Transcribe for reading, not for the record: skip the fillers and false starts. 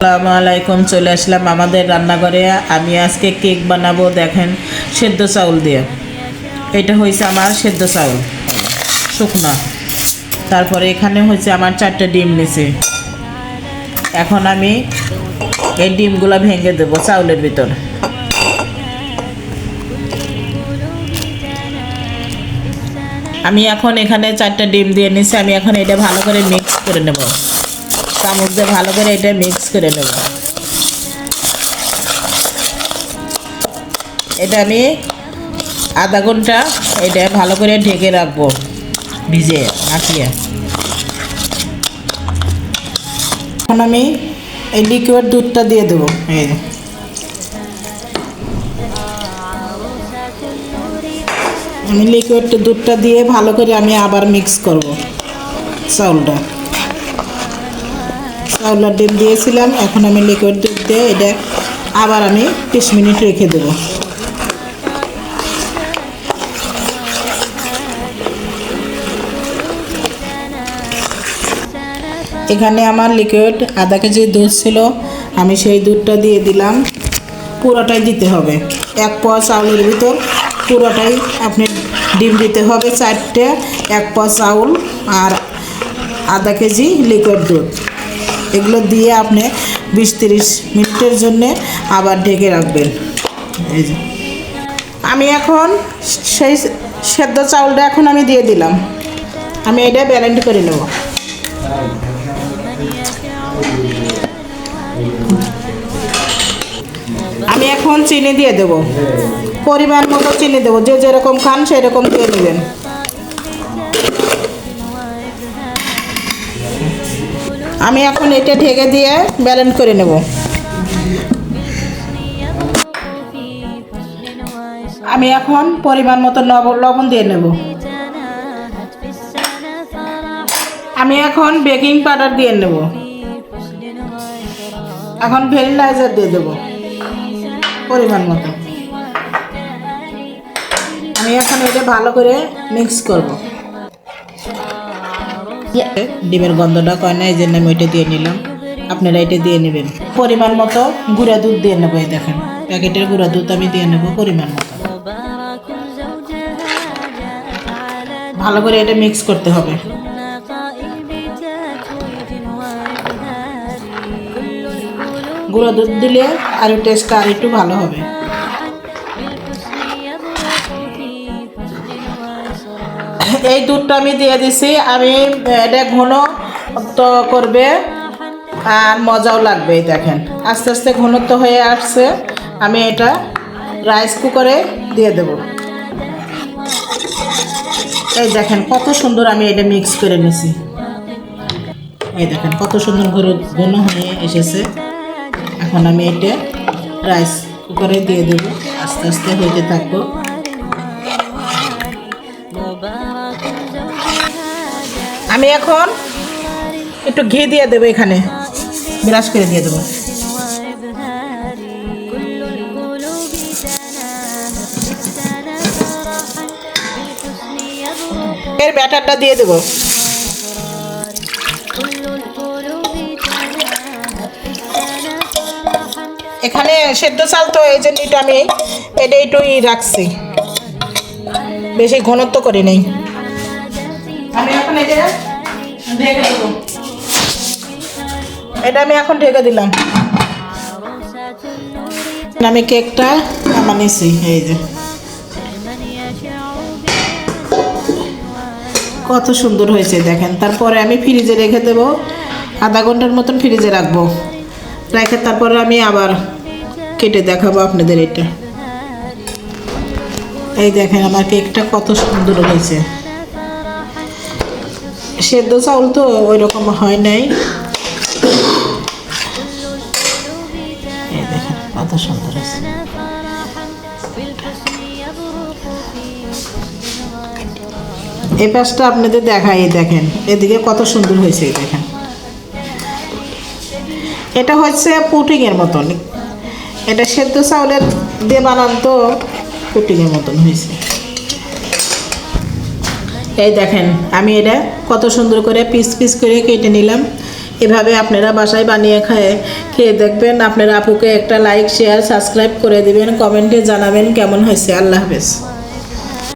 আসসালামু আলাইকুম। চলে আসলাম আমাদের রান্নাঘরে। আমি আজকে কেক বানাবো। দেখেন, সেদ্ধ চাউল দিয়ে। এটা হয়েছে আমার সেদ্ধ চাউল শুকনা। তারপরে এখানে হয়েছে আমার 4টে ডিম নিছে। এখন আমি এই ডিমগুলো ভেঙে দেবো চাউলের ভিতর। আমি এখন এখানে 4টে ডিম দিয়ে নিছি। আমি এখন এটা ভালো করে মিক্স করে নেব, চামচ দিয়ে ভালো করে এটা মিক্স করে নেব। এটা আমি আধা ঘন্টা এটা ভালো করে ঢেকে রাখবো, ভিজে মাখিয়ে। এখন আমি এই লিকুইড দুধটা দিয়ে দেবো। আমি লিকুইড দুধটা দিয়ে ভালো করে আমি আবার মিক্স করব চাউলের ডিম দিয়েছিলাম। এখন আমি লিকুইড দুধ দিয়ে এটা আবার আমি 30 মিনিট রেখে দেবো। এখানে আমার লিকুইড আধা কেজি দুধ ছিল, আমি সেই দুধটা দিয়ে দিলাম। পুরোটাই দিতে হবে, 1 পোয়া চাউলের ভিতর পুরোটাই আপনি ডিম দিতে হবে। 4টে 1 পোয়া চাউল আর আধা কেজি লিকুইড দুধ, এগুলো দিয়ে আপনি 20-30 মিনিটের জন্যে আবার ঢেকে রাখবেন। এই যে আমি এখন সেই সেদ্ধ চাউলটা এখন আমি দিয়ে দিলাম। আমি এটা ব্লেন্ড করে নেব। আমি এখন চিনি দিয়ে দেব, পরিমাণ মতো চিনি দেবো। যে যেরকম খান সেরকম দিয়ে নেবেন। আমি এখন এটা ঢেকে দিয়ে ব্লেন্ড করে নেব। আমি এখন পরিমাণ মতো লবণ দিয়ে নেব। আমি এখন বেকিং পাউডার দিয়ে নেব। এখন ভ্যানিলা এসেন্স দিয়ে দেবো পরিমাণ মতো। আমি এখন এটা ভালো করে মিক্স করব। ডিমের গন্ধটা কয় না, এই জন্য আমি ওইটা দিয়ে নিলাম। আপনারা এটা দিয়ে নেবেন। পরিমাণ মতো গুঁড়া দুধ দিয়ে নেবো। এই দেখেন, প্যাকেটের গুঁড়া দুধ আমি দিয়ে নেব পরিমাণ মতো। ভালো করে এটা মিক্স করতে হবে। গুঁড়ো দুধ দিলে আর টেস্টটা আর একটু ভালো হবে। এই দুধটা আমি দিয়ে দিছি। আমি এটা ঘন তো করবে আর মজাও লাগবে। দেখেন আস্তে আস্তে ঘনত্ব হয়ে আসছে। আমি এটা রাইস কুকারে দিয়ে দেব। এই দেখেন কত সুন্দর আমি এটা মিক্স করে নিছি। এই দেখেন কত সুন্দর ঘন হয়ে এসেছে। এখন আমি এটা রাইস কুকারে দিয়ে দেব। আস্তে আস্তে হইতে থাকবো। আমি এখন একটু ঘি দিয়ে দেবো, এখানে ব্রাশ করে দিয়ে দেবো। এর ব্যাটারটা দিয়ে দেবো। এখানে সেদ্ধ চাল তো, এই জন্য আমি এটা একটুই রাখছি, বেশি ঘনত্ব করে নেই। আমি এখন এটা ঢেকে দেবো। এটা আমি এখন ঢেকে দিলাম। আমি কেকটা বানিয়েছি। এই যে কত সুন্দর হয়েছে দেখেন। তারপরে আমি ফ্রিজে রেখে দেবো, আধা ঘন্টার মতন ফ্রিজে রাখবো। রেখে তারপরে আমি আবার কেটে দেখাবো আপনাদের। এটা এই দেখেন আমার কেকটা কত সুন্দর হয়েছে। সেদ্ধ চাউল তো ওই রকম হয় নাই। এই দেখেন কত সুন্দর হয়েছে। এই পাশটা আপনাদের দেখাই। দেখেন এদিকে কত সুন্দর হয়েছে। দেখেন এটা হচ্ছে পুডিংয়ের মতন। এটা সেদ্ধ চাউলের দিয়ে বানান তো পুডিংয়ের মতন হয়েছে। এই দেখেন আমি এটা কত সুন্দর করে পিস পিস করে কেটে নিলাম। এভাবে আপনারা বাসায় বানিয়ে খেয়ে দেখবেন। আপনারা আপুকে একটা লাইক শেয়ার সাবস্ক্রাইব করে দিবেন, কমেন্টে জানাবেন কেমন হয়েছে। আল্লাহ হাফেজ।